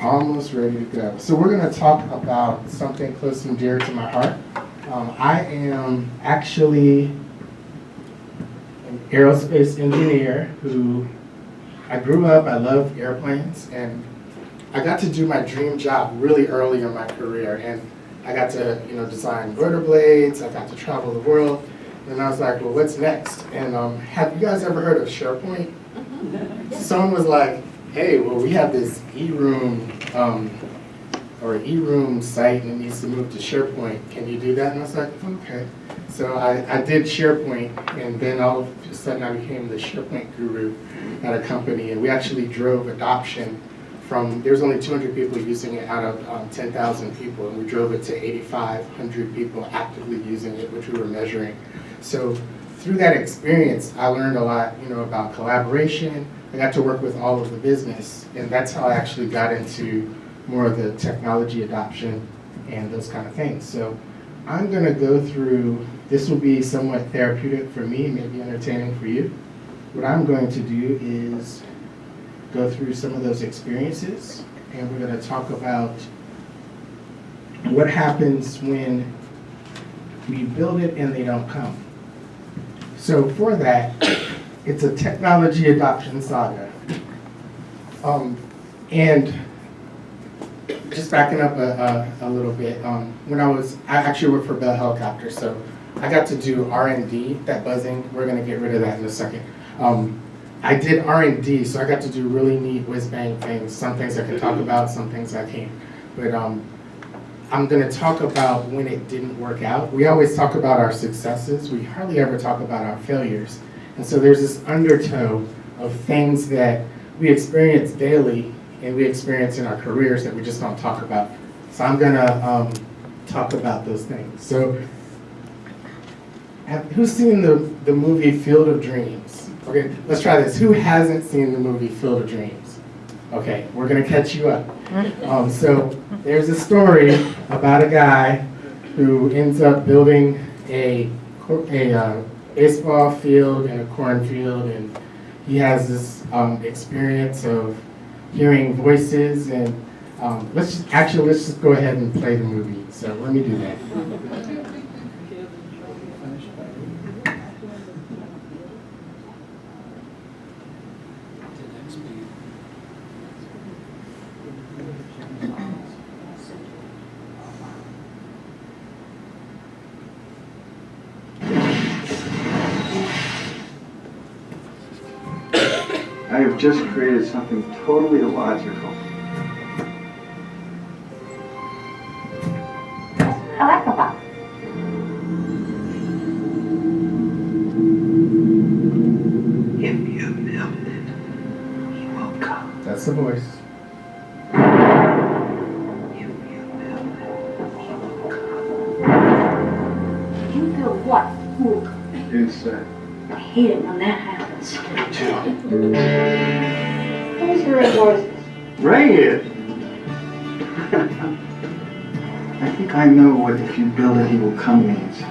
Almost ready to go. So we're going to talk about something close and dear to my heart. I am actually an aerospace engineer who I grew up, I love airplanes, and I got to do my dream job really early in my career. And I got to, design rotor blades, I got to travel the world, and I was like, well, what's next? And have you guys ever heard of SharePoint? Someone was like, hey, well, we have this e-room site and it needs to move to SharePoint. Can you do that? And I was like, okay. So I did SharePoint, and then all of a sudden I became the SharePoint guru at a company, and we actually drove adoption from, there's only 200 people using it out of 10,000 people, and we drove it to 8,500 people actively using it, which we were measuring. So through that experience, I learned a lot, about collaboration. I got to work with all of the business, and that's how I actually got into more of the technology adoption and those kind of things. So I'm going to go through, this will be somewhat therapeutic for me, maybe entertaining for you. What I'm going to do is go through some of those experiences, and we're going to talk about what happens when we build it and they don't come. So for that, it's a technology adoption saga. And just backing up a little bit, when I actually worked for Bell Helicopter, so I got to do R&D, that buzzing, we're gonna get rid of that in a second. I did R&D, so I got to do really neat whiz-bang things. Some things I can talk about, some things I can't. But I'm gonna talk about when it didn't work out. We always talk about our successes. We hardly ever talk about our failures. And so there's this undertow of things that we experience daily and we experience in our careers that we just don't talk about. So I'm gonna talk about those things. So who's seen the movie Field of Dreams? Okay, let's try this. Who hasn't seen the movie Field of Dreams? Okay, we're gonna catch you up. So there's a story about a guy who ends up building a baseball field and a cornfield, and he has this experience of hearing voices, and let's just go ahead and play the movie. So let me do that. I have just created something totally illogical. I like the box. If you build it, he will come. That's the voice. If you build it, he will come. You feel what? Who will come? Inside. I hate it when that happens. Me too. Who's hearing voices? Ray is. I think I know what "if you build it, he will come" means.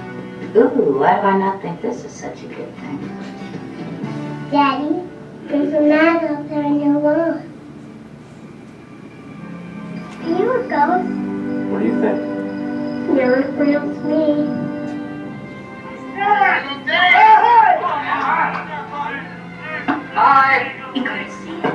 Ooh, why do I not think this is such a good thing? Daddy, there's a man out there in your lawn. Here it goes. What do you think? Never thrills me. You couldn't see it.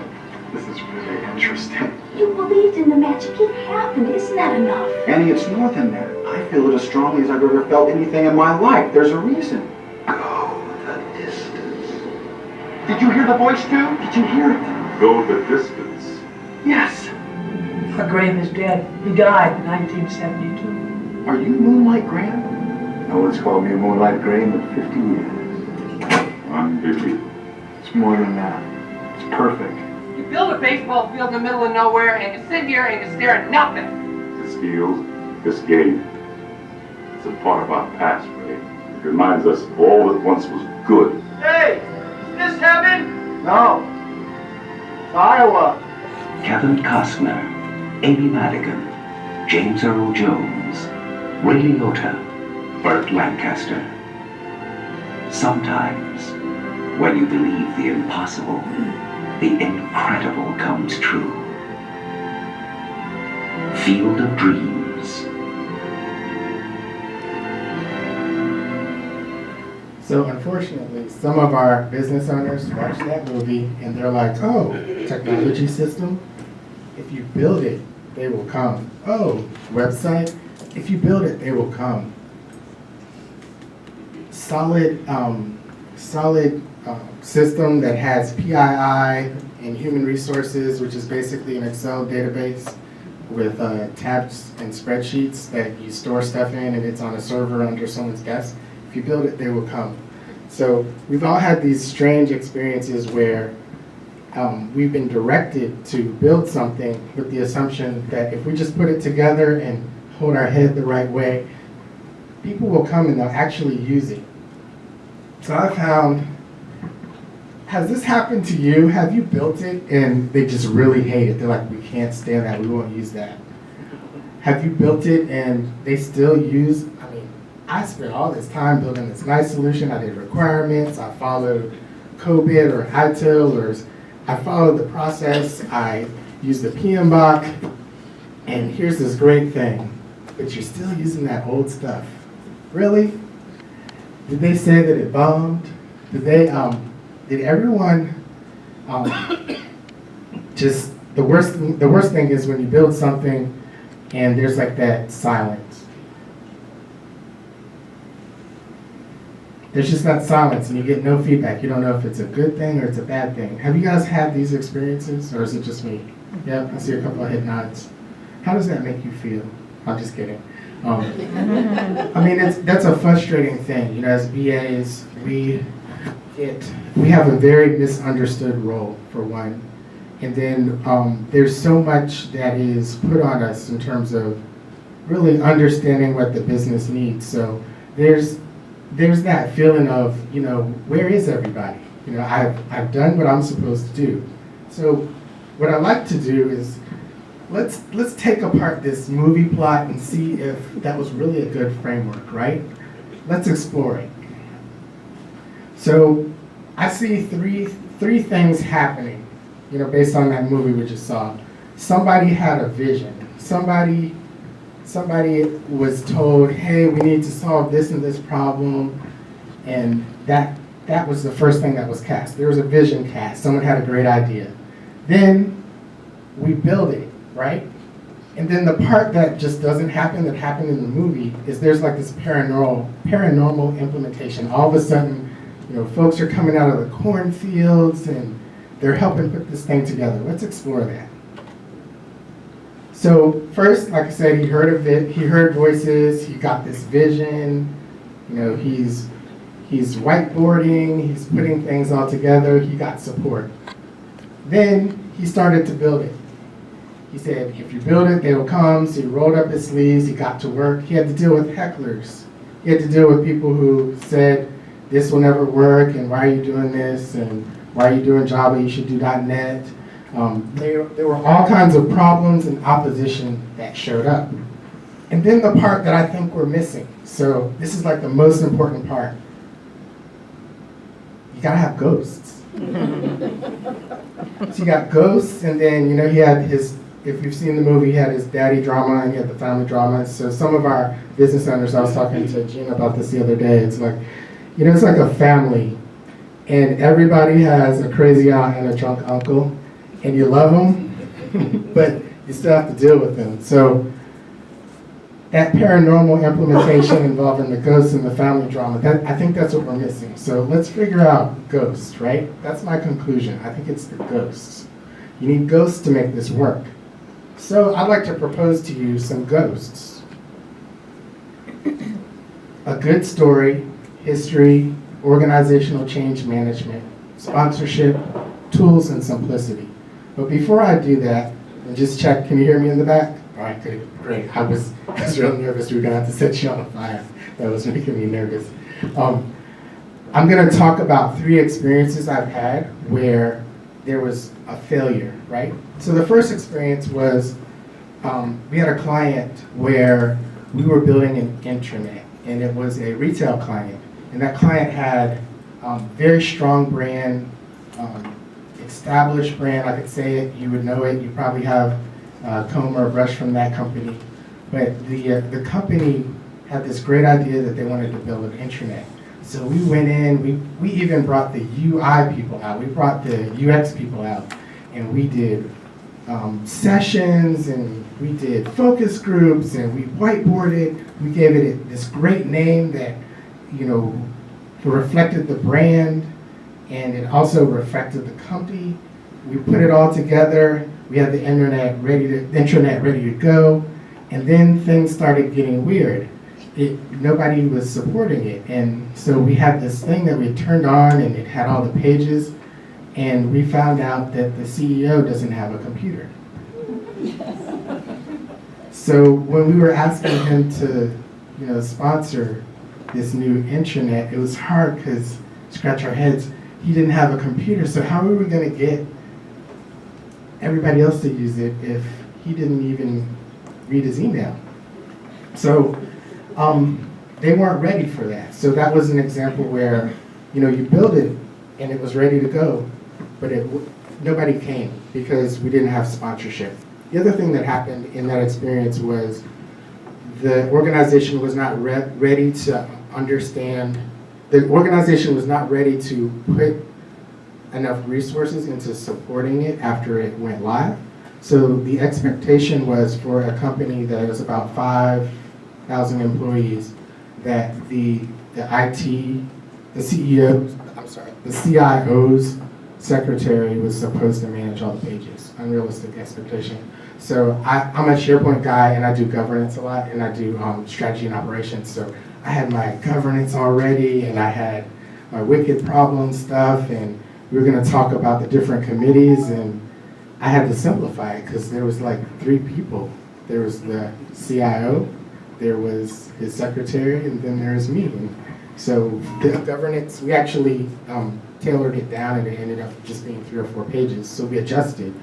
This is really interesting. You believed in the magic. It happened. Isn't that enough? Annie, it's more than that. I feel it as strongly as I've ever felt anything in my life. There's a reason. Go the distance. Did you hear the voice too? Did you hear it? Go the distance. Yes. Our Graham is dead. He died in 1972. Are you Moonlight Graham? No one's called me a Moonlight Graham in 50 years. I'm busy. It's more than that. It's perfect. You build a baseball field in the middle of nowhere, and you sit here and you stare at nothing. This field, this game, it's a part of our past, Ray. It reminds us of all that once was good. Hey, is this heaven? No. It's Iowa. Kevin Costner, Amy Madigan, James Earl Jones, Ray Liotta, Burt Lancaster. Sometimes, when you believe the impossible, the incredible comes true. Field of Dreams. So unfortunately, some of our business owners watch that movie and they're like, oh, technology system, if you build it, they will come. Oh, website, if you build it, they will come. Solid system that has PII and human resources, which is basically an Excel database with tabs and spreadsheets that you store stuff in, and it's on a server under someone's desk. If you build it, they will come. So we've all had these strange experiences where we've been directed to build something with the assumption that if we just put it together and hold our head the right way, people will come and they'll actually use it. So I found, has this happened to you? Have you built it and they just really hate it? They're like, we can't stand that, we won't use that. Have you built it and they still use, I spent all this time building this nice solution. I did requirements, I followed COBIT or ITIL, or I followed the process, I used the PMBOK, and here's this great thing, but you're still using that old stuff. Really? Did they say that it bombed? Did everyone just, the worst thing is when you build something and there's like that silence. There's just that silence and you get no feedback. You don't know if it's a good thing or it's a bad thing. Have you guys had these experiences or is it just me? Yeah, I see a couple of head nods. How does that make you feel? I'm just kidding. That's a frustrating thing. As BAs, we have a very misunderstood role, for one. And then there's so much that is put on us in terms of really understanding what the business needs. So there's that feeling of, where is everybody? I've done what I'm supposed to do. So what I like to do is, let's take apart this movie plot and see if that was really a good framework, right? Let's explore it. So I see three things happening, based on that movie we just saw. Somebody had a vision. Somebody was told, hey, we need to solve this and this problem, and that was the first thing that was cast. There was a vision cast. Someone had a great idea. Then we build it, right? And then the part that just doesn't happen, that happened in the movie, is there's like this paranormal implementation. All of a sudden, folks are coming out of the cornfields and they're helping put this thing together. Let's explore that. So first, like I said, he heard voices, he got this vision, he's whiteboarding, he's putting things all together, he got support. Then he started to build it. He said, if you build it, they will come. So he rolled up his sleeves, he got to work. He had to deal with hecklers. He had to deal with people who said, this will never work, and why are you doing this, and why are you doing Java, you should do .NET. There were all kinds of problems and opposition that showed up. And then the part that I think we're missing. So this is like the most important part. You gotta have ghosts. So you got ghosts, and then, he had his, if you've seen the movie, he had his daddy drama and he had the family drama. So some of our business owners, I was talking to Gina about this the other day, it's like, it's like a family, and everybody has a crazy aunt and a drunk uncle, and you love them, but you still have to deal with them. So that paranormal implementation involving the ghosts and the family drama, I think that's what we're missing. So let's figure out ghosts, right? That's my conclusion. I think it's the ghosts. You need ghosts to make this work. So I'd like to propose to you some ghosts. A good story, history, organizational change management, sponsorship, tools, and simplicity. But before I do that, and just check, can you hear me in the back? All right, good, great. I was real nervous we were gonna have to set you on fire. That was making me nervous. I'm gonna talk about 3 experiences I've had where there was a failure, right? So the first experience was, we had a client where we were building an intranet, and it was a retail client. And that client had very strong brand, established brand. I could say it, you would know it. You probably have comb or brush from that company. But the company had this great idea that they wanted to build an intranet. So we went in, we even brought the UI people out, we brought the UX people out, and we did sessions, and we did focus groups, and we whiteboarded. We gave it this great name that, you know, reflected the brand, and it also reflected the company. We put it all together. We had the intranet ready to go, and then things started getting weird. Nobody was supporting it, and so we had this thing that we turned on, and it had all the pages, and we found out that the CEO doesn't have a computer. So when we were asking him to, you know, sponsor this new intranet, it was hard because, scratch our heads, he didn't have a computer. So how were we going to get everybody else to use it if he didn't even read his email? So they weren't ready for that. So that was an example where, you know, you build it and it was ready to go, but nobody came because we didn't have sponsorship. The other thing that happened in that experience was the organization was not ready to understand, the organization was not ready to put enough resources into supporting it after it went live. So the expectation was for a company that was about 5,000 employees that the IT, the CEO, I'm sorry, the CIO's secretary was supposed to manage all the pages. Unrealistic expectation. So I'm a SharePoint guy, and I do governance a lot, and I do strategy and operations. So I had my governance already, and I had my wicked problem stuff, and we were going to talk about the different committees, and I had to simplify it because there was like 3 people. There was the CIO, there was his secretary, and then there was me. And so the governance, we actually tailored it down, and it ended up just being 3 or 4 pages. So we adjusted,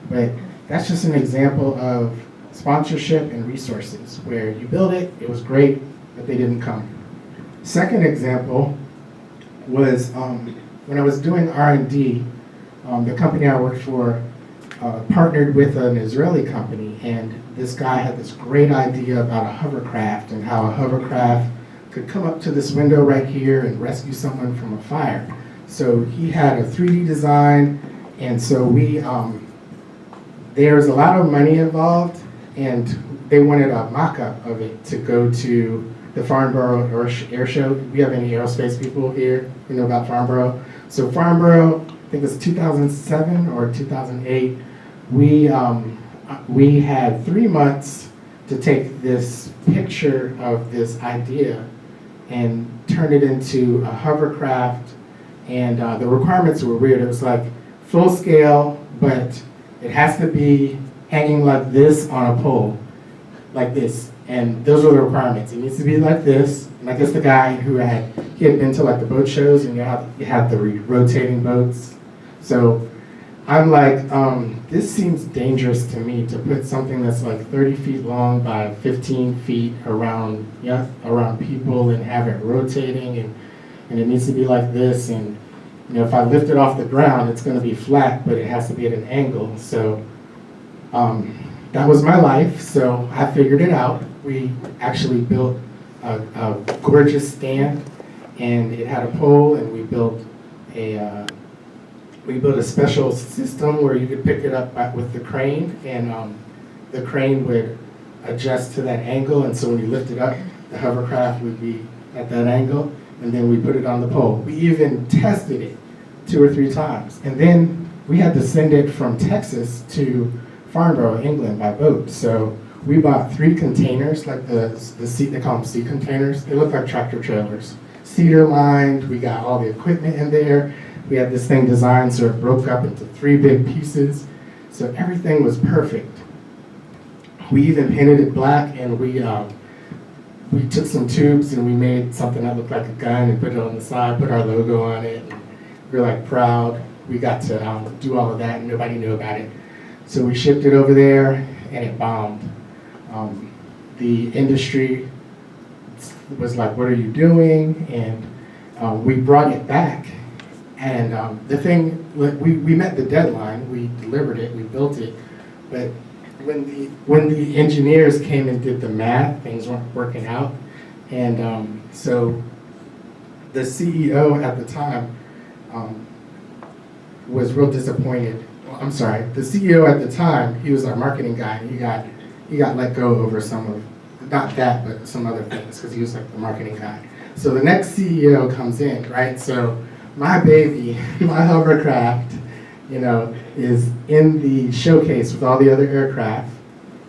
but that's just an example of sponsorship and resources where you build it, it was great, but they didn't come. Second example was when I was doing R&D, the company I worked for partnered with an Israeli company, and this guy had this great idea about a hovercraft and how a hovercraft could come up to this window right here and rescue someone from a fire. So he had a 3D design, and so we, there's a lot of money involved, and they wanted a mock-up of it to go to the Farnborough Air Show. Do we have any aerospace people here who know about Farnborough? So Farnborough, I think it was 2007 or 2008, we had 3 months to take this picture of this idea and turn it into a hovercraft, and the requirements were weird. It was like full scale, but it has to be hanging like this on a pole, like this. And those were the requirements. It needs to be like this. And I guess the guy who had been to like the boat shows, and you have the rotating boats. So I'm like, this seems dangerous to me to put something that's like 30 feet long by 15 feet around people and have it rotating, and it needs to be like this. And you know, if I lift it off the ground, it's going to be flat, but it has to be at an angle. So that was my life. So I figured it out. We actually built a gorgeous stand, and it had a pole, and we built a special system where you could pick it up with the crane, and the crane would adjust to that angle, and so when you lift it up, the hovercraft would be at that angle, and then we put it on the pole. We even tested it 2 or 3 times, and then we had to send it from Texas to Farnborough, England by boat. So we bought 3 containers, like the seat, they call them sea containers. They look like tractor trailers. Cedar lined, we got all the equipment in there. We had this thing designed so it broke up into 3 big pieces. So everything was perfect. We even painted it black, and we took some tubes and we made something that looked like a gun and put it on the side, put our logo on it. And we were like proud. We got to do all of that, and nobody knew about it. So we shipped it over there, and it bombed. The industry was like, what are you doing? And we brought it back. And the thing, we met the deadline, we delivered it, we built it, but when the engineers came and did the math, things weren't working out. And so the CEO at the time was real disappointed. Well, I'm sorry, the CEO at the time, he was our marketing guy, and he got let go over some of, not that, but some other things, because he was like the marketing guy. So the next CEO comes in, right? So my baby, my hovercraft, you know, is in the showcase with all the other aircraft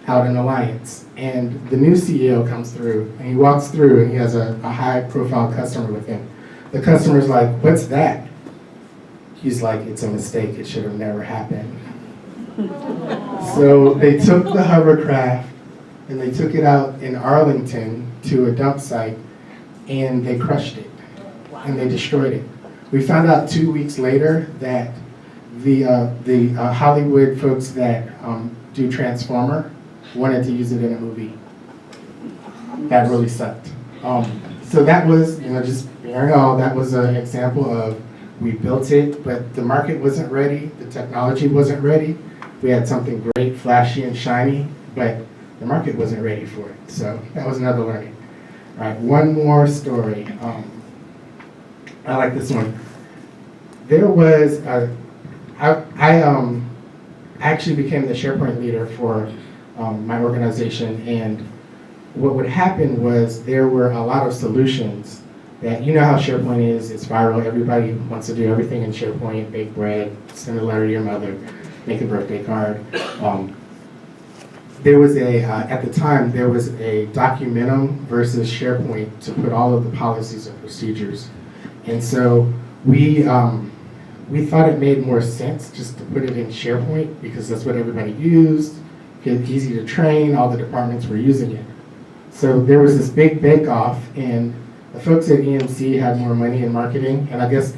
out in Alliance. And the new CEO comes through, and he walks through, and he has a high-profile customer with him. The customer's like, "What's that?" He's like, "It's a mistake. It should have never happened." So they took the hovercraft, and they took it out in Arlington to a dump site, and they crushed it, and they destroyed it. We found out 2 weeks later that the Hollywood folks that do Transformer wanted to use it in a movie. That really sucked. So that was, you know, just bearing all, that was an example of we built it, but the market wasn't ready, the technology wasn't ready. We had something great, flashy and shiny, but the market wasn't ready for it. So that was another learning. All right, one more story. I like this one. There was I actually became the SharePoint leader for my organization, and what would happen was there were a lot of solutions that, you know how SharePoint is, it's viral, everybody wants to do everything in SharePoint, bake bread, send a letter to your mother, make a birthday card. There was at the time, there was a Documentum versus SharePoint to put all of the policies and procedures. And so we thought it made more sense just to put it in SharePoint because that's what everybody used, it's easy to train, all the departments were using it. So there was this big bake-off, and the folks at EMC had more money in marketing, and I guess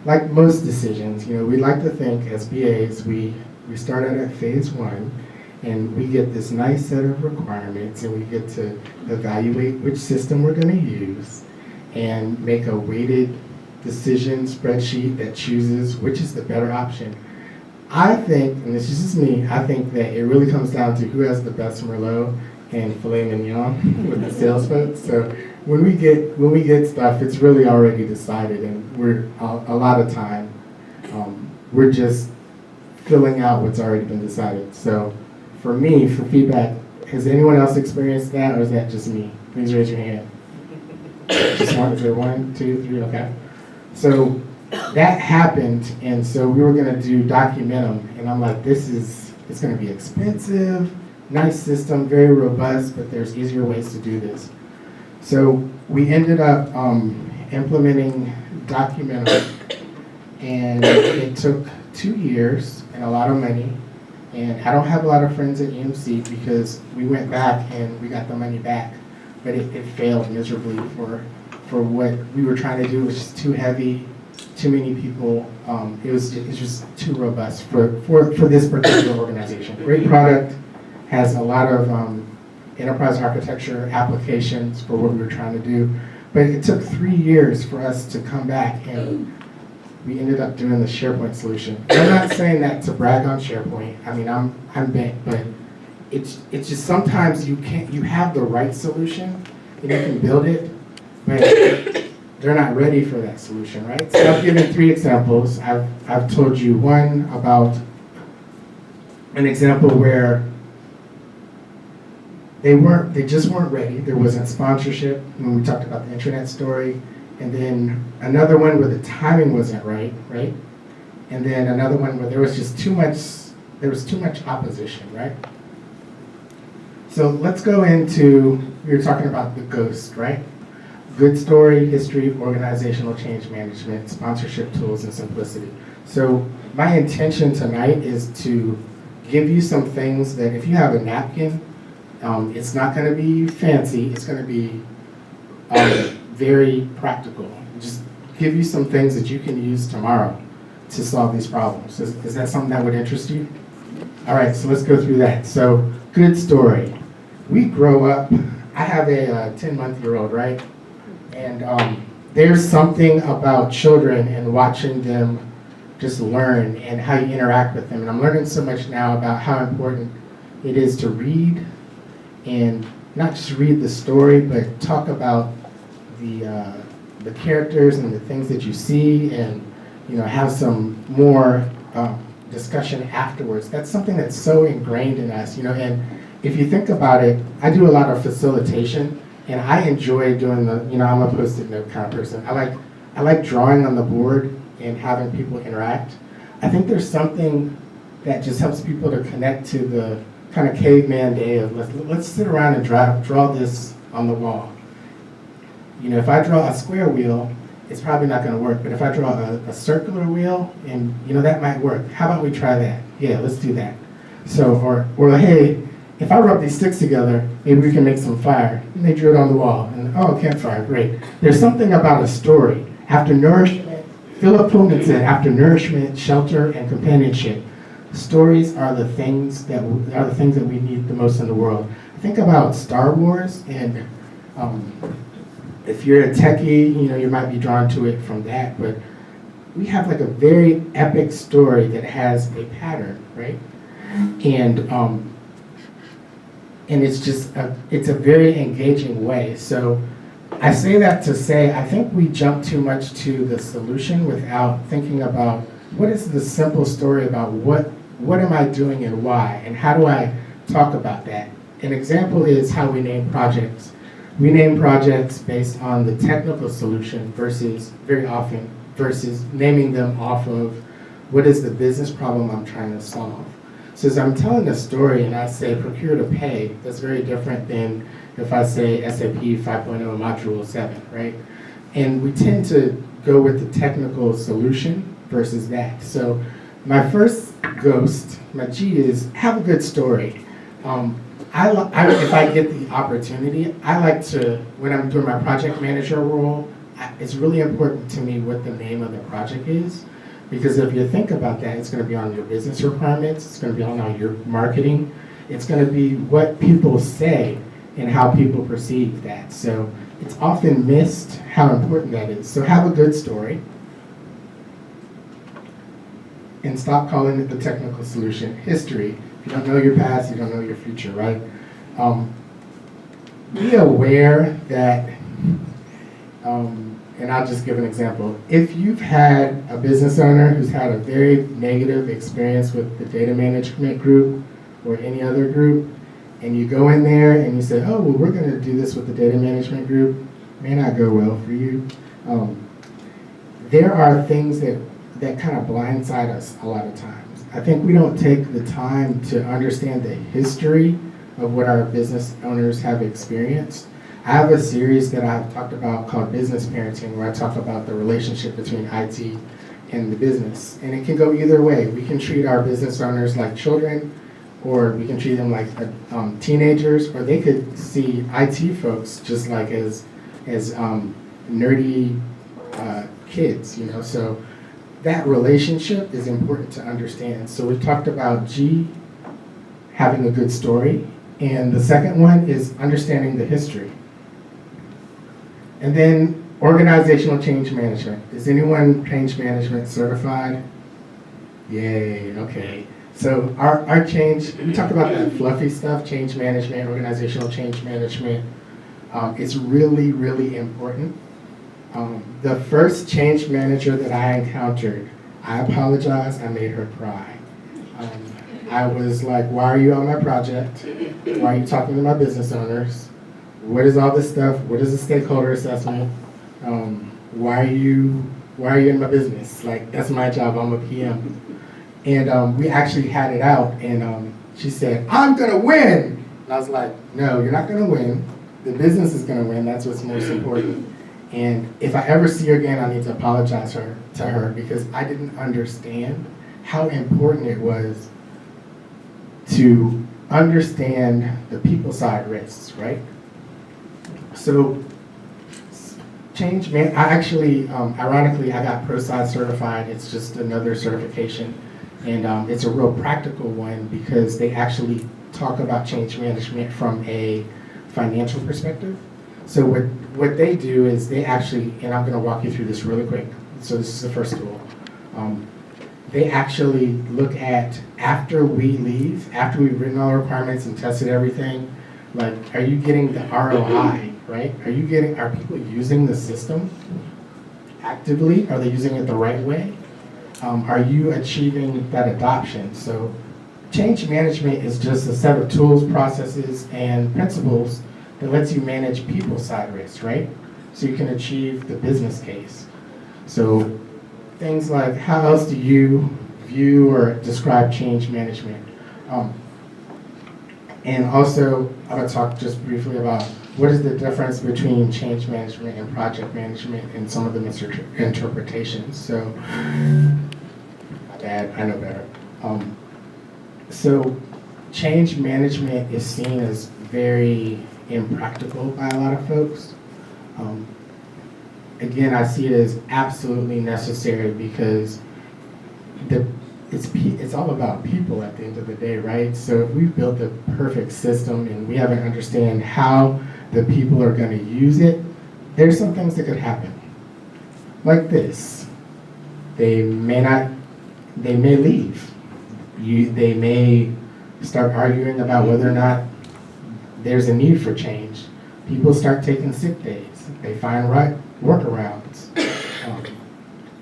like most decisions, you know, we like to think as BAs, we start out at phase one, and we get this nice set of requirements, and we get to evaluate which system we're going to use and make a weighted decision spreadsheet that chooses which is the better option. I think, and this is just me, I think that it really comes down to who has the best Merlot and filet mignon with the sales folks. So when we get stuff, it's really already decided, and we're a lot of time we're just filling out what's already been decided. So for me, for feedback, has anyone else experienced that, or is that just me? Please raise your hand. Just one, is there 1, 2, 3, okay. So that happened, and so we were gonna do Documentum, and I'm like, it's gonna be expensive, nice system, very robust, but there's easier ways to do this. So we ended up implementing Documentum, and it took 2 years and a lot of money. And I don't have a lot of friends at EMC because we went back and we got the money back, but it failed miserably for what we were trying to do. It was just too heavy, too many people. It was just too robust for this particular organization. Great product, has a lot of enterprise architecture applications for what we were trying to do, but it took 3 years for us to come back, and we ended up doing the SharePoint solution. I'm not saying that to brag on SharePoint. I mean, I'm bent, but it's just sometimes you have the right solution and you can build it, but they're not ready for that solution, right? So I've given 3 examples. I've told you one about an example where they just weren't ready. There wasn't sponsorship when we talked about the internet story. And then another one where the timing wasn't right? And then another one where there was too much opposition, right? So let's go into, we were talking about the GHOST, right? Good story, history, organizational change management, sponsorship tools, and simplicity. So my intention tonight is to give you some things that if you have a napkin, it's not going to be fancy, it's going to be very practical. Just give you some things that you can use tomorrow to solve these problems. Is that something that would interest you? All right, so let's go through that. So, good story. We grow up, I have a 10-month-old, right? And there's something about children and watching them just learn and how you interact with them. And I'm learning so much now about how important it is to read and not just read the story, but talk about the characters and the things that you see, and have some more discussion afterwards. That's something that's so ingrained in us, and if you think about it, I do a lot of facilitation, and I enjoy doing I'm a Post-it note kind of person. I like drawing on the board and having people interact. I think there's something that just helps people to connect to the kind of caveman day of let's sit around and draw this on the wall. If I draw a square wheel, it's probably not going to work. But if I draw a circular wheel, and that might work. How about we try that? Yeah, let's do that. So, or hey, if I rub these sticks together, maybe we can make some fire. And they drew it on the wall. And campfire, great. There's something about a story. After nourishment, Philip Pullman said, after nourishment, shelter, and companionship, stories are the things that we need the most in the world. Think about Star Wars, and if you're a techie, you might be drawn to it from that, but we have like a very epic story that has a pattern, right? And it's a very engaging way. So I say that to say, I think we jump too much to the solution without thinking about what is the simple story about what am I doing and why, and how do I talk about that? An example is how we name projects. We name projects based on the technical solution very often versus naming them off of what is the business problem I'm trying to solve. So as I'm telling a story and I say procure to pay, that's very different than if I say SAP 5.0 Module 7, right? And we tend to go with the technical solution versus that. So my first ghost, my G, is have a good story. If I get the opportunity, I like to, when I'm doing my project manager role, it's really important to me what the name of the project is. Because if you think about that, it's going to be on your business requirements, it's going to be on your marketing, it's going to be what people say and how people perceive that. So it's often missed how important that is. So have a good story. And stop calling it the technical solution. History. If you don't know your past, you don't know your future, right? Be aware that, and I'll just give an example. If you've had a business owner who's had a very negative experience with the data management group or any other group, and you go in there and you say, oh, well, we're going to do this with the data management group, may not go well for you. There are things that kind of blindside us a lot of times. I think we don't take the time to understand the history of what our business owners have experienced. I have a series that I've talked about called Business Parenting, where I talk about the relationship between IT and the business. And it can go either way. We can treat our business owners like children, or we can treat them like teenagers, or they could see IT folks just like as nerdy kids, So that relationship is important to understand. So we've talked about G, having a good story, and the second one is understanding the history. And then organizational change management. Is anyone change management certified? Yay, okay. So our change, we talked about that fluffy stuff, change management, organizational change management. It's really, really important. The first change manager that I encountered, I apologize, I made her cry. I was like, why are you on my project? Why are you talking to my business owners? What is all this stuff? What is a stakeholder assessment? Why are you in my business? Like, that's my job, I'm a PM. And we actually had it out, and she said, I'm gonna win! And I was like, no, you're not gonna win. The business is gonna win, that's what's most important. And if I ever see her again, I need to apologize to her because I didn't understand how important it was to understand the people side risks, right? So I actually, ironically, I got ProSci certified. It's just another certification. And it's a real practical one because they actually talk about change management from a financial perspective. So what they do is they actually, and I'm going to walk you through this really quick. So this is the first tool. they actually look at after we leave, after we've written all the requirements and tested everything, like, are you getting the ROI, right? Are people using the system actively? Are they using it the right way? Are you achieving that adoption? So change management is just a set of tools, processes, and principles that lets you manage people-side risks, right? So you can achieve the business case. So things like, how else do you view or describe change management? And also, I'm going to talk just briefly about what is the difference between change management and project management and some of the misinterpretations. So, my bad, I know better. So, change management is seen as very impractical by a lot of folks. Again, I see it as absolutely necessary because it's all about people at the end of the day, right? So if we've built the perfect system and we haven't understand how the people are going to use it, there's some things that could happen. Like this. They may leave. They may start arguing about whether or not there's a need for change. People start taking sick days. They find workarounds.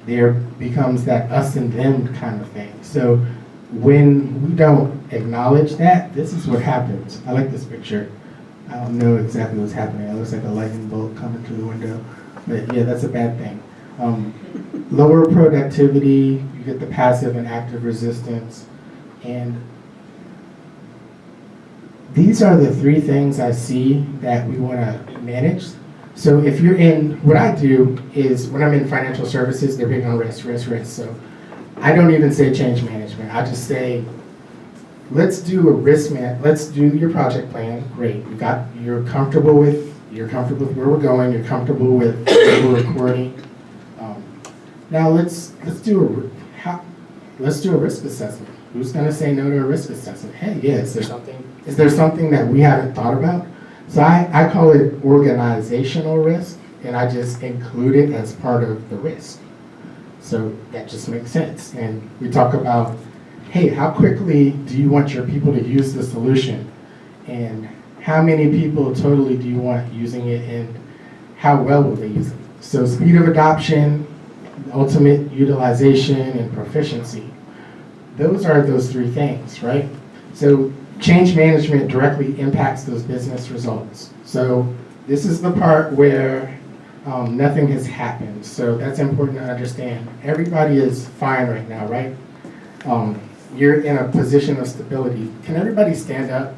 There becomes that us and them kind of thing. So when we don't acknowledge that, this is what happens. I like this picture. I don't know exactly what's happening. It looks like a lightning bolt coming through the window. But yeah, that's a bad thing. Lower productivity, you get the passive and active resistance. And these are the three things I see that we want to manage. So if you're in, what I do is when I'm in financial services, they're big on risk. So I don't even say change management. I just say, let's do a risk let's do your project plan. Great. You're comfortable with where we're going. You're comfortable with what we're recording. Now let's do a risk assessment. Who's going to say no to a risk assessment? Hey, yeah, is there something that we haven't thought about? So I call it organizational risk, and I just include it as part of the risk. So that just makes sense. And we talk about, hey, how quickly do you want your people to use the solution? And how many people totally do you want using it, and how well will they use it? So speed of adoption, ultimate utilization, and proficiency. Those are those three things, right? So change management directly impacts those business results. So this is the part where nothing has happened. So that's important to understand. Everybody is fine right now, right? You're in a position of stability. Can everybody stand up?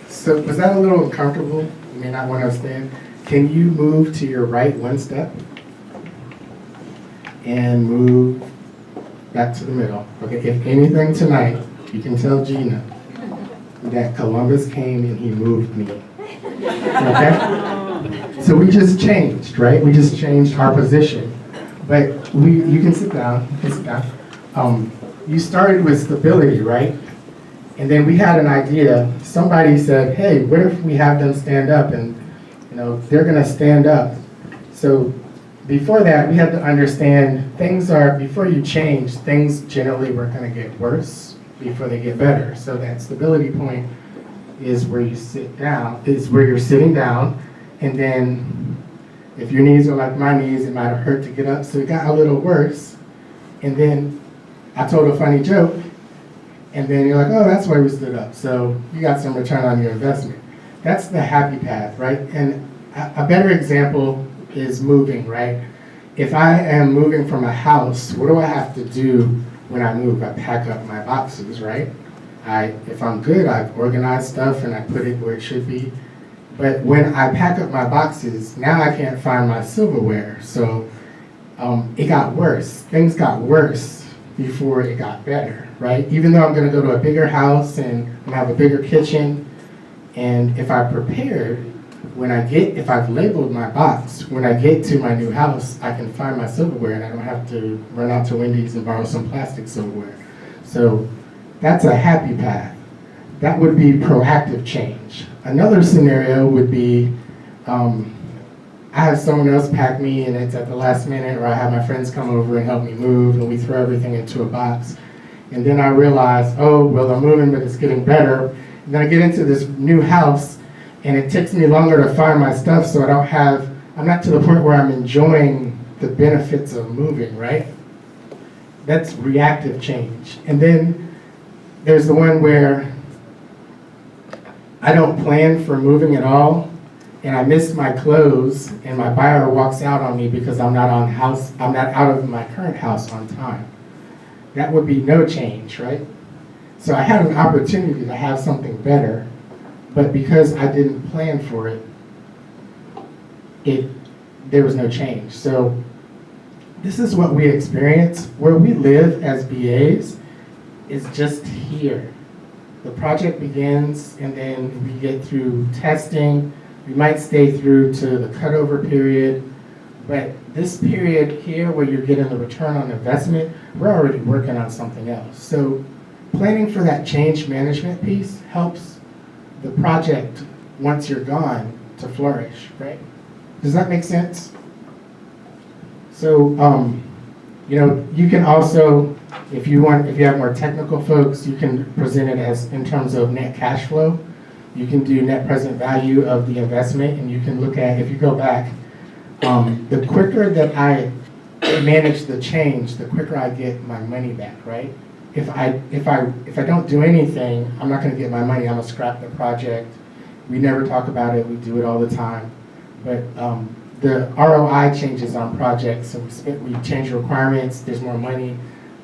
So was that a little uncomfortable? You may not want to stand. Can you move to your right one step? And move back to the middle. Okay, if anything tonight, you can tell Gina that Columbus came and he moved me. Okay? So we just changed, right? We just changed our position. But you can sit down. You can sit down. You started with stability, right? And then we had an idea. Somebody said, hey, what if we have them stand up? And they're going to stand up. So before that, we had to understand before you change, things generally were going to get worse before they get better. So that stability point is where you sit down, is where you're sitting down. And then if your knees are like my knees, it might have hurt to get up. So it got a little worse. And then I told a funny joke. And then you're like, oh, that's why we stood up. So you got some return on your investment. That's the happy path, right? And a better example is moving, right? If I am moving from a house, what do I have to do when I move? I pack up my boxes, right? If I'm good, I've organized stuff and I put it where it should be. But when I pack up my boxes, now I can't find my silverware. So it got worse. Things got worse before it got better, right? Even though I'm gonna go to a bigger house and I'm gonna have a bigger kitchen, and if I prepared, if I've labeled my box, when I get to my new house, I can find my silverware and I don't have to run out to Wendy's and borrow some plastic silverware. So that's a happy path. That would be proactive change. Another scenario would be, I I have someone else pack me and it's at the last minute, or I have my friends come over and help me move and we throw everything into a box. And then I realize, oh, well, I'm moving, but it's getting better. And then I get into this new house and it takes me longer to find my stuff, so I'm not to the point where I'm enjoying the benefits of moving, right? That's reactive change. And then there's the one where I don't plan for moving at all, and I miss my clothes, and my buyer walks out on me because I'm not out of my current house on time. That would be no change, right? So I had an opportunity to have something better, but because I didn't plan for it, there was no change. So this is what we experience. Where we live as BAs is just here. The project begins, and then we get through testing. We might stay through to the cutover period, but this period here where you're getting the return on investment, we're already working on something else. So planning for that change management piece helps the project, once you're gone, to flourish, right? Does that make sense? So, you can also, if you have more technical folks, you can present it as in terms of net cash flow. You can do net present value of the investment, and you can look at, if you go back, the quicker that I manage the change, the quicker I get my money back, right? If I don't do anything, I'm not going to get my money. I'm going to scrap the project. We never talk about it. We do it all the time. But the ROI changes on projects, so we change requirements. There's more money,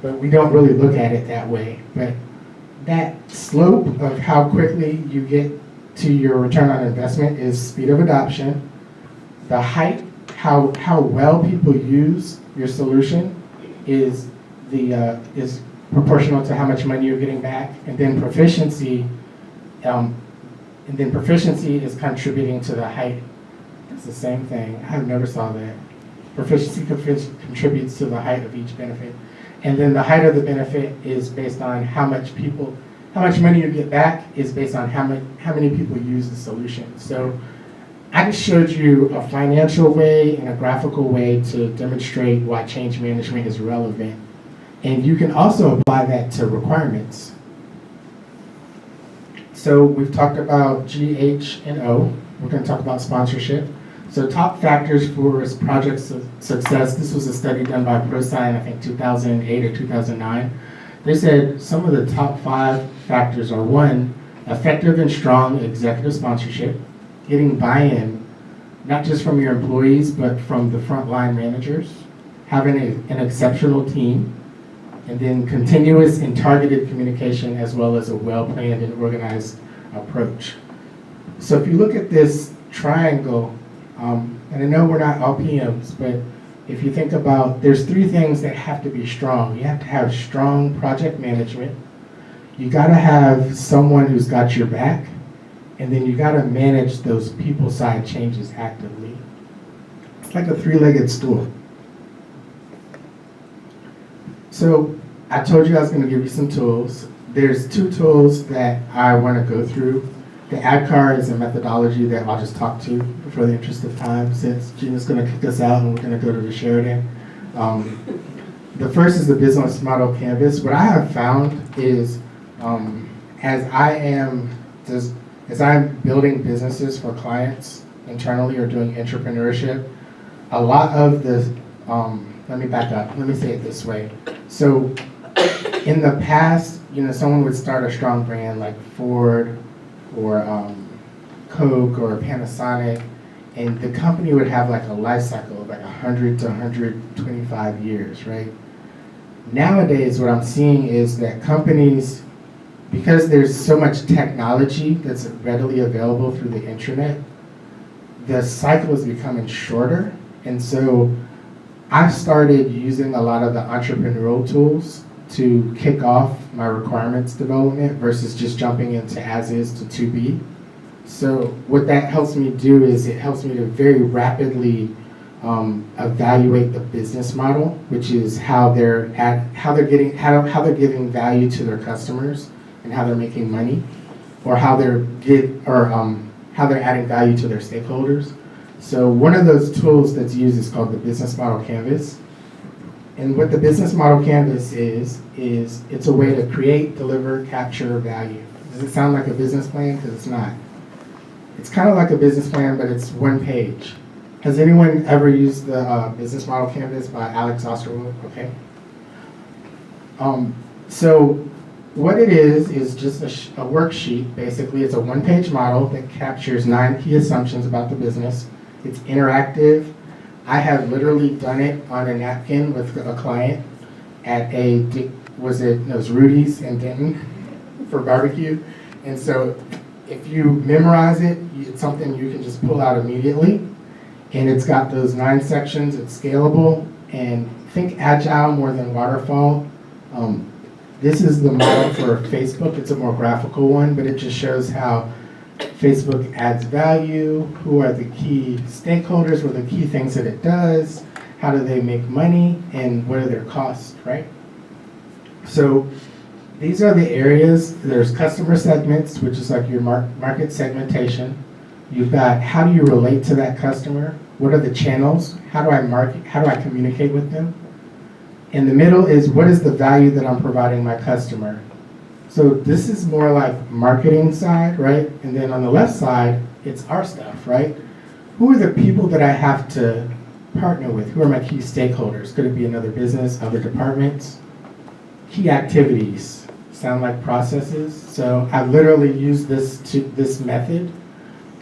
but we don't really look at it that way. But that slope of how quickly you get to your return on investment is speed of adoption. The height, how well people use your solution is proportional to how much money you're getting back, and then proficiency is contributing to the height. It's the same thing. I never saw that. Proficiency contributes to the height of each benefit, and then the height of the benefit is based on how much money you get back is based on how many people use the solution. So I just showed you a financial way and a graphical way to demonstrate why change management is relevant. And you can also apply that to requirements. So we've talked about G, H, and O. We're going to talk about sponsorship. So top factors for project success. This was a study done by ProSign, I think 2008 or 2009. They said some of the top 5 factors are: 1, effective and strong executive sponsorship, getting buy-in, not just from your employees, but from the frontline managers, having an exceptional team, and then continuous and targeted communication, as well as a well-planned and organized approach. So if you look at this triangle, and I know we're not all PMs, but if you think about, there's 3 things that have to be strong. You have to have strong project management. You gotta have someone who's got your back, and then you gotta manage those people side changes actively. It's like a 3-legged stool. So I told you I was going to give you some tools. There's 2 tools that I want to go through. The AdCard is a methodology that I'll just talk to for the interest of time, since Gina's going to kick us out and we're going to go to the Sheridan. The first is the business model canvas. What I have found is as I'm building businesses for clients internally or doing entrepreneurship, a lot of the let me back up. Let me say it this way. So in the past, someone would start a strong brand like Ford or Coke or Panasonic, and the company would have like a life cycle of like 100 to 125 years, right? Nowadays, what I'm seeing is that companies, because there's so much technology that's readily available through the internet, the cycle is becoming shorter. And so I've started using a lot of the entrepreneurial tools to kick off my requirements development versus just jumping into as is to 2B. So what that helps me do is it helps me to very rapidly evaluate the business model, which is how they're giving value to their customers and how they're making money, or how they're adding value to their stakeholders. So one of those tools that's used is called the Business Model Canvas. And what the Business Model Canvas is it's a way to create, deliver, capture value. Does it sound like a business plan? Because it's not. It's kind of like a business plan, but it's one page. Has anyone ever used the Business Model Canvas by Alex Osterwald? Okay. So what it is just a worksheet. Basically, it's a one-page model that captures 9 key assumptions about the business. It's interactive. I have literally done it on a napkin with a client at it was Rudy's in Denton for barbecue. And so if you memorize it, it's something you can just pull out immediately. And it's got those 9 sections. It's scalable. And think agile more than waterfall. This is the model for Facebook. It's a more graphical one, but it just shows how Facebook adds value, who are the key stakeholders, what are the key things that it does, how do they make money, and what are their costs, right? So these are the areas. There's customer segments, which is like your market segmentation. You've got how do you relate to that customer? What are the channels? How do I market? How do I communicate with them? In the middle is what is the value that I'm providing my customer? So this is more like marketing side, right? And then on the left side, it's our stuff, right? Who are the people that I have to partner with? Who are my key stakeholders? Could it be another business, other departments? Key activities sound like processes. So I literally use this method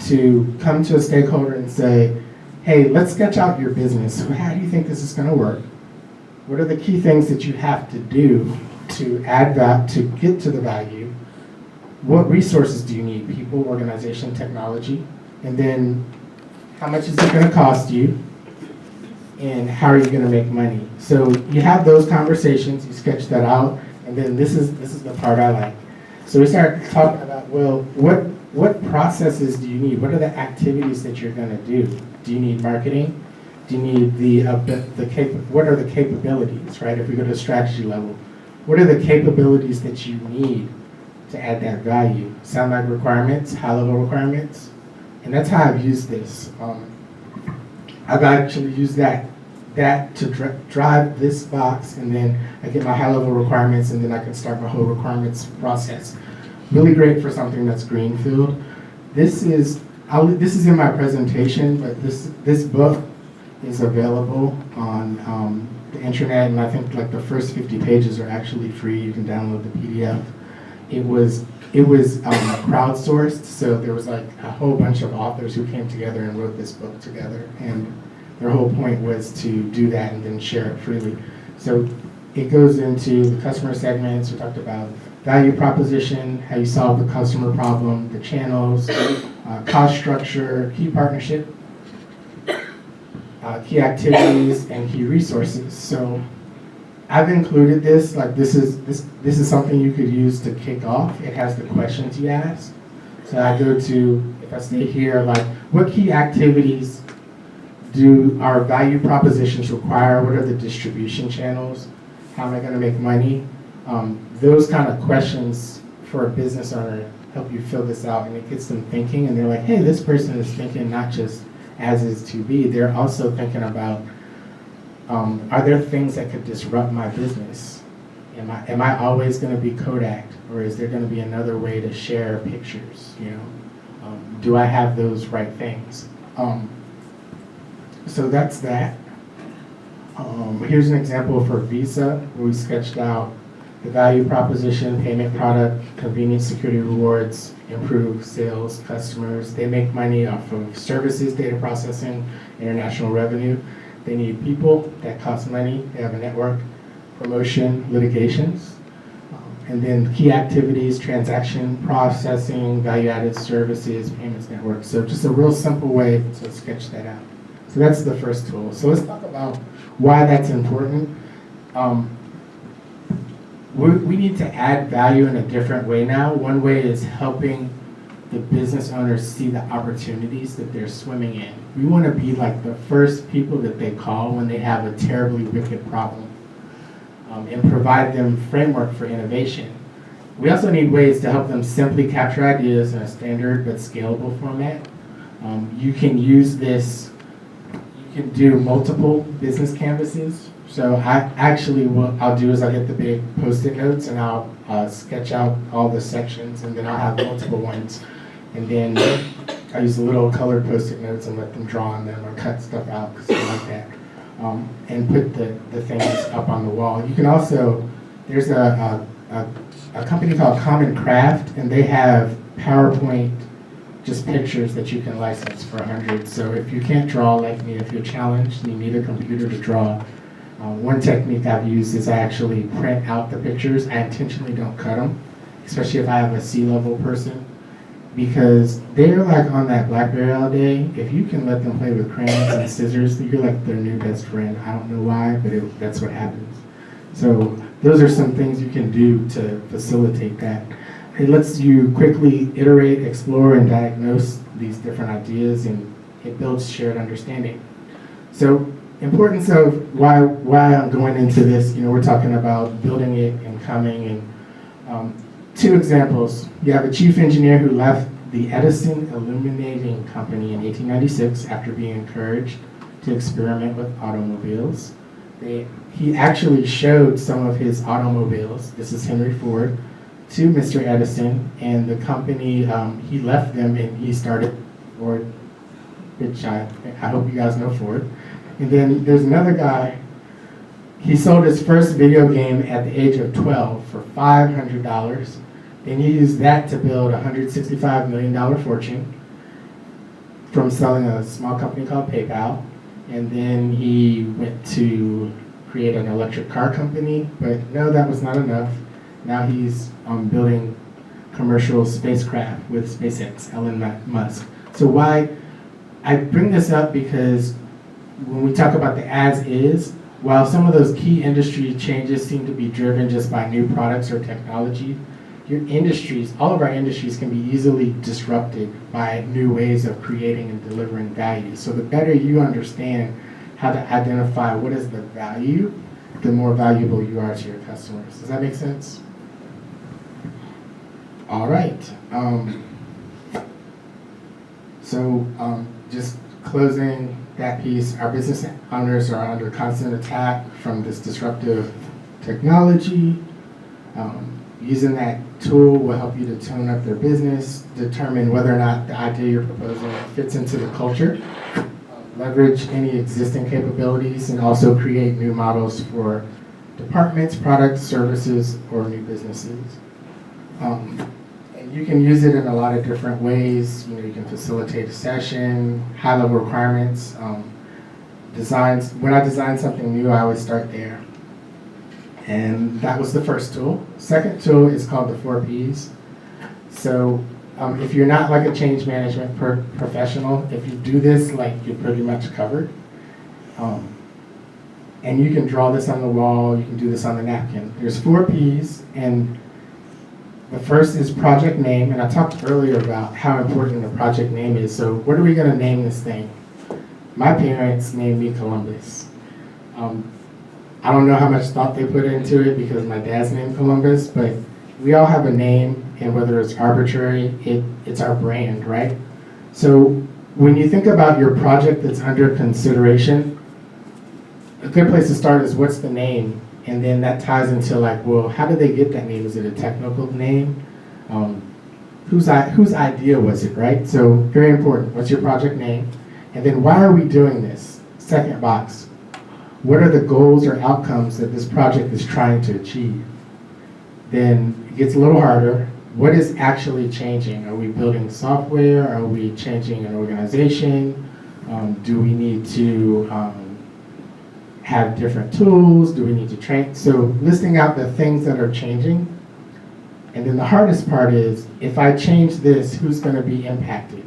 to come to a stakeholder and say, hey, let's sketch out your business. How do you think this is going to work? What are the key things that you have to do to add that, to get to the value? What resources do you need? People, organization, technology. And then how much is it going to cost you? And how are you going to make money? So you have those conversations, you sketch that out, and then this is the part I like. So we start talking about, well, what processes do you need? What are the activities that you're going to do? Do you need marketing? Do you need what are the capabilities, right? If we go to strategy level, what are the capabilities that you need to add that value? Sound like requirements, high-level requirements? And that's how I've used this. I've actually used that to drive this box, and then I get my high-level requirements, and then I can start my whole requirements process. Really great for something that's greenfield. This is in my presentation, but this book is available on the internet, and I think like the first 50 pages are actually free. You can download the PDF. It was crowdsourced, so there was like a whole bunch of authors who came together and wrote this book together, and their whole point was to do that and then share it freely. So it goes into the customer segments. We talked about value proposition, how you solve the customer problem, the channels, cost structure, key partnership, key activities, and key resources. So I've included this, like this is something you could use to kick off. It has the questions you ask. So I go to, if I stay here, like what key activities do our value propositions require? What are the distribution channels? How am I going to make money? Those kind of questions for a business owner help you fill this out, and it gets them thinking, and they're like, hey, this person is thinking not just as is to be, they're also thinking about, are there things that could disrupt my business? Am I always going to be Kodak, or is there going to be another way to share pictures? You know, do I have those right things? So that's that. Here's an example for Visa, where we sketched out the value proposition, payment product, convenience, security rewards, improve sales, customers. They make money off of services, data processing, international revenue. They need people, that cost money. They have a network, promotion, litigations. And then key activities, transaction processing, value-added services, payments network. So just a real simple way to sketch that out. So that's the first tool. So let's talk about why that's important. We need to add value in a different way now. One way is helping the business owners see the opportunities that they're swimming in. We want to be like the first people that they call when they have a terribly wicked problem, and provide them framework for innovation. We also need ways to help them simply capture ideas in a standard but scalable format. You can use this you can do multiple business canvases. So what I'll do is I'll get the big Post-it notes and I'll sketch out all the sections, and then I'll have multiple ones. And then I use little colored Post-it notes and let them draw on them or cut stuff out because I like that. And put the things up on the wall. You can also, there's a company called Common Craft, and they have PowerPoint just pictures that you can license for $100. So if you can't draw like me, if you're challenged and you need a computer to draw, one technique I've used is I actually print out the pictures. I intentionally don't cut them, especially if I have a C-level person, because they're like on that BlackBerry all day. If you can let them play with crayons and scissors, you're like their new best friend. I don't know why, but that's what happens. So those are some things you can do to facilitate that. It lets you quickly iterate, explore, and diagnose these different ideas, and it builds shared understanding. So importance of why I'm going into this, we're talking about building it and coming, and two examples. You have a chief engineer who left the Edison Illuminating Company in 1896 after being encouraged to experiment with automobiles. He actually showed some of his automobiles, this is Henry Ford, to Mr. Edison, and the company, he left them and he started Ford, which I hope you guys know Ford. And then there's another guy, he sold his first video game at the age of 12 for $500. And he used that to build a $165 million fortune from selling a small company called PayPal. And then he went to create an electric car company, but no, that was not enough. Now he's building commercial spacecraft with SpaceX, Elon Musk. So why I bring this up, because when we talk about the as is, while some of those key industry changes seem to be driven just by new products or technology, your industries, all of our industries can be easily disrupted by new ways of creating and delivering value. So the better you understand how to identify what is the value, the more valuable you are to your customers. Does that make sense? All right. Just closing that piece, our business owners are under constant attack from this disruptive technology. Using that tool will help you to tone up their business, determine whether or not the idea you're proposing fits into the culture, leverage any existing capabilities, and also create new models for departments, products, services, or new businesses. And you can use it in a lot of different ways. You can facilitate a session, high-level requirements, designs. When I design something new, I always start there. And that was the first tool. Second tool is called the 4 Ps. So if you're not like a change management professional, if you do this, you're pretty much covered. And you can draw this on the wall, you can do this on the napkin. There's 4 Ps, and the first is project name, and I talked earlier about how important the project name is. So what are we gonna name this thing? My parents named me Columbus. I don't know how much thought they put into it because my dad's named Columbus, but we all have a name, and whether it's arbitrary, it's our brand, right? So when you think about your project that's under consideration, a good place to start is what's the name? And then that ties into well, how did they get that name? Is it a technical name? Whose idea was it, right? So very important, what's your project name? And then why are we doing this? Second box. What are the goals or outcomes that this project is trying to achieve? Then it gets a little harder. What is actually changing? Are we building software? Are we changing an organization? Do we need to have different tools? Do we need to train? So listing out the things that are changing. And then the hardest part is, if I change this, who's going to be impacted?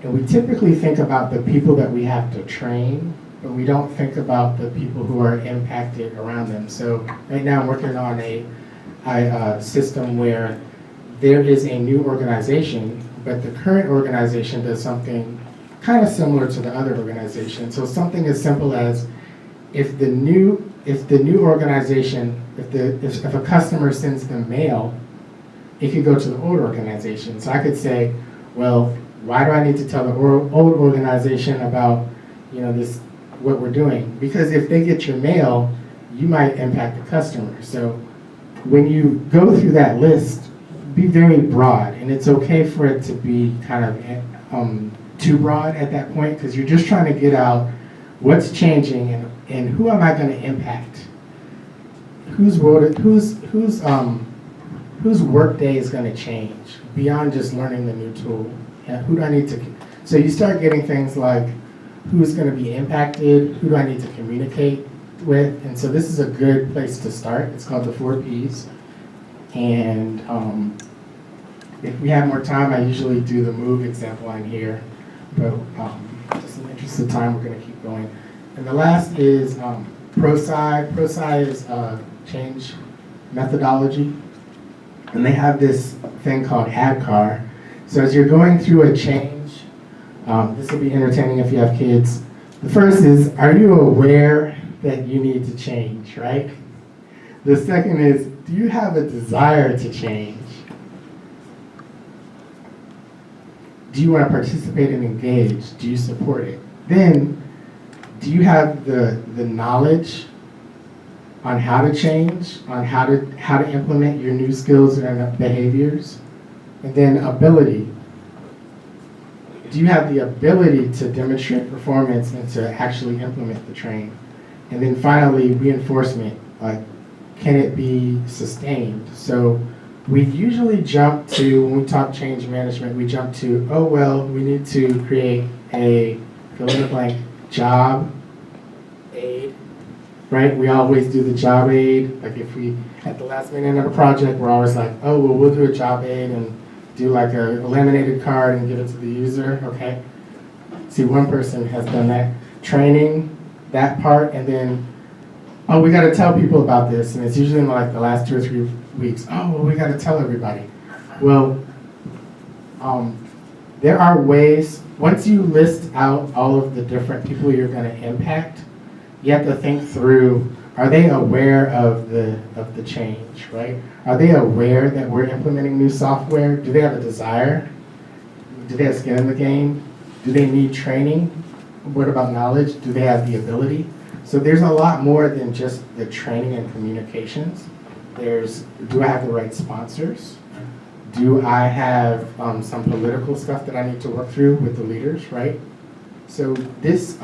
And we typically think about the people that we have to train, but we don't think about the people who are impacted around them. So right now I'm working on a system where there is a new organization, but the current organization does something kind of similar to the other organization. So something as simple as if the new organization, if a customer sends them mail, it could go to the old organization. So I could say, well, why do I need to tell the old organization about this, what we're doing. Because if they get your mail, you might impact the customer. So when you go through that list, be very broad, and it's okay for it to be kind of too broad at that point, because you're just trying to get out what's changing and who am I going to impact? Whose workday is going to change beyond just learning the new tool? And who do I need to? So you start getting things like who's going to be impacted, who do I need to communicate with, and so this is a good place to start. It's called the 4 Ps. And if we have more time, I usually do the move example on here, but just in the interest of time, we're going to keep going. And the last is ProSci. ProSci is change methodology, and they have this thing called ADCAR. So as you're going through a change, this will be entertaining if you have kids. The first is, are you aware that you need to change, right? The second is, do you have a desire to change? Do you want to participate and engage? Do you support it? Then, do you have the knowledge on how to change, on how to implement your new skills and behaviors? And then ability. Do you have the ability to demonstrate performance and to actually implement the train? And then finally, reinforcement. Like, can it be sustained? So we usually jump to, when we talk change management, we jump to, oh, well, we need to create a fill in the blank job aid, right? We always do the job aid. Like if we, at the last minute of a project, we're always like, oh, well, we'll do a job aid and do like a laminated card and give it to the user, okay? See, one person has done that. Training, that part, and then, oh, we got to tell people about this, and it's usually in like the last 2 or 3 weeks. Oh, well, we got to tell everybody. Well, there are ways, once you list out all of the different people you're going to impact, you have to think through, are they aware of the change, right? Are they aware that we're implementing new software? Do they have a desire? Do they have skin in the game? Do they need training? What about knowledge? Do they have the ability? So there's a lot more than just the training and communications. There's, do I have the right sponsors? Do I have some political stuff that I need to work through with the leaders, right? So this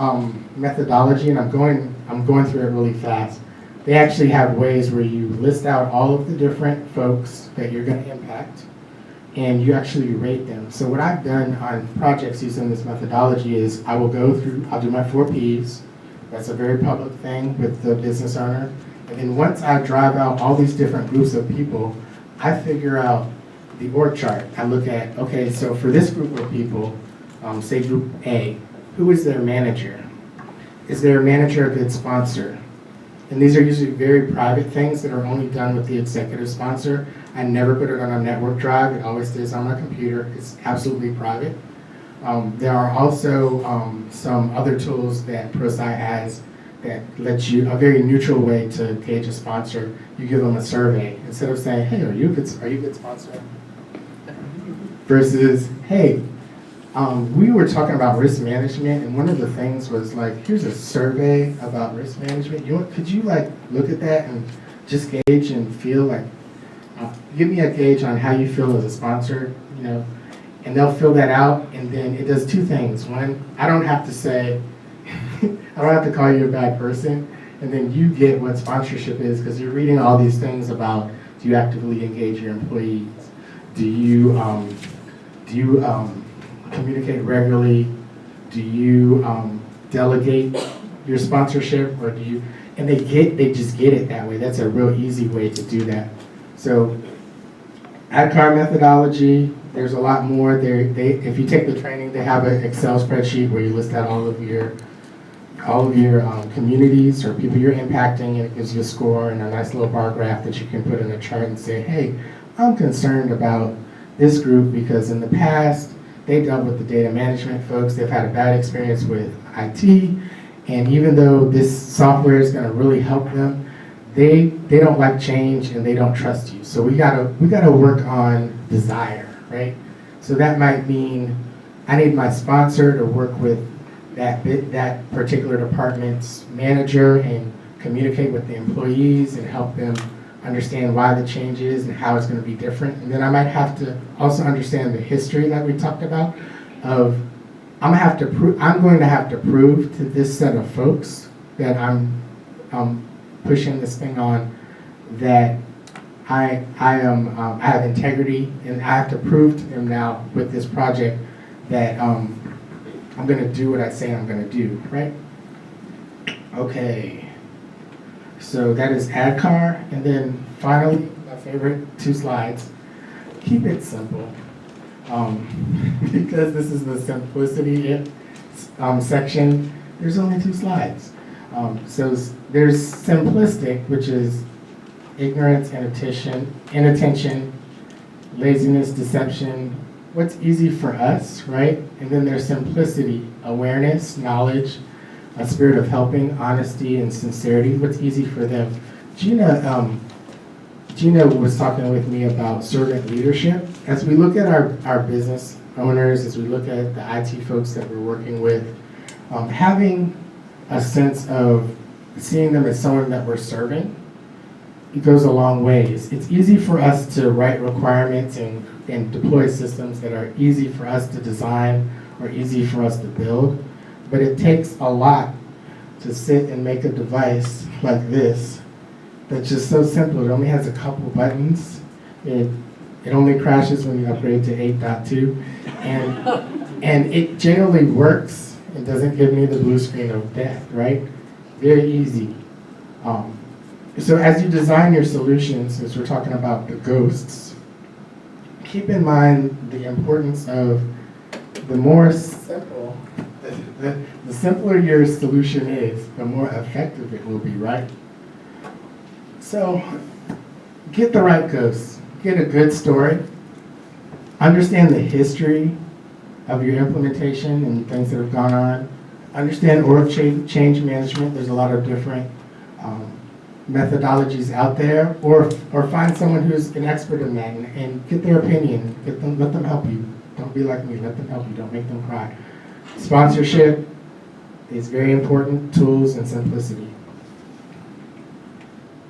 methodology, and I'm going through it really fast. They actually have ways where you list out all of the different folks that you're going to impact, and you actually rate them. So what I've done on projects using this methodology is I will go through, I'll do my 4 Ps. That's a very public thing with the business owner. And then once I drive out all these different groups of people, I figure out the org chart. I look at, okay, so for this group of people, say group A, who is their manager? Is their manager a good sponsor? And these are usually very private things that are only done with the executive sponsor. I never put it on a network drive. It always stays on my computer. It's absolutely private. There are also some other tools that ProSci has that let you, a very neutral way to gauge a sponsor. You give them a survey. Instead of saying, hey, are you a good sponsor? Versus, hey, we were talking about risk management, and one of the things was like, here's a survey about risk management. Could you like look at that and just gauge and feel like, give me a gauge on how you feel as a sponsor, and they'll fill that out, and then it does 2 things. One, I don't have to say, I don't have to call you a bad person, and then you get what sponsorship is because you're reading all these things about, do you actively engage your employees? Do you communicate regularly? Do you delegate your sponsorship, or do you? And they just get it that way. That's a real easy way to do that. So, ADCAR methodology. There's a lot more there. If you take the training, they have an Excel spreadsheet where you list out all of your communities or people you're impacting, and it gives you a score and a nice little bar graph that you can put in a chart and say, hey, I'm concerned about this group because in the past they dealt with the data management folks. They've had a bad experience with IT, and even though this software is going to really help them, they don't like change and they don't trust you. So we gotta work on desire, right? So that might mean I need my sponsor to work with that particular department's manager and communicate with the employees and help them understand why the change is and how it's going to be different. And then I might have to also understand the history that we talked about of I'm going to have to prove to this set of folks that I'm pushing this thing on that I have integrity, and I have to prove to them now with this project that I'm going to do what I say I'm going to do, right? Okay, so that is ADCAR, and then finally, my favorite 2 slides. Keep it simple, because this is the simplicity section. There's only 2 slides. So there's simplistic, which is ignorance, inattention, laziness, deception, what's easy for us, right? And then there's simplicity, awareness, knowledge, a spirit of helping, honesty, and sincerity, what's easy for them. Gina was talking with me about servant leadership. As we look at our business owners, as we look at the IT folks that we're working with, having a sense of seeing them as someone that we're serving, it goes a long ways. It's easy for us to write requirements and deploy systems that are easy for us to design or easy for us to build, but it takes a lot to sit and make a device like this that's just so simple. It only has a couple buttons. It only crashes when you upgrade to 8.2, and it generally works. It doesn't give me the blue screen of death, right? Very easy. So as you design your solutions, as we're talking about the ghosts, keep in mind the importance of the more simple, the simpler your solution is, the more effective it will be, right? So get the right ghosts, get a good story, understand the history of your implementation and things that have gone on, understand org change management. There's a lot of different methodologies out there, or find someone who's an expert in that and get their opinion. Let them help you. Don't be like me. Let them help you. Don't make them cry. Sponsorship is very important. Tools and simplicity.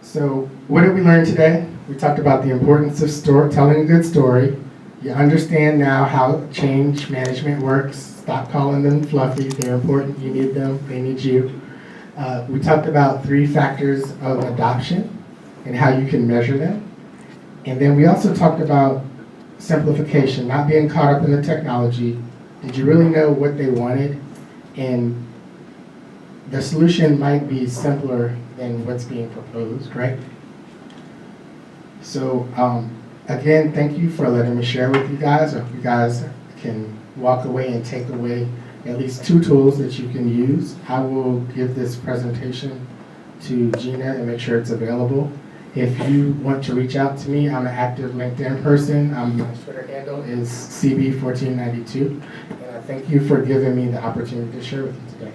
So what did we learn today? We talked about the importance of telling a good story. You understand now how change management works. Stop calling them fluffy. They're important. You need them. They need you. We talked about 3 factors of adoption and how you can measure them. And then we also talked about simplification, not being caught up in the technology. Did you really know what they wanted? And the solution might be simpler than what's being proposed, right? So again, thank you for letting me share with you guys. I hope you guys can walk away and take away at least 2 tools that you can use. I will give this presentation to Gina and make sure it's available. If you want to reach out to me, I'm an active LinkedIn person. My Twitter handle is CB1492. And I thank you for giving me the opportunity to share with you today.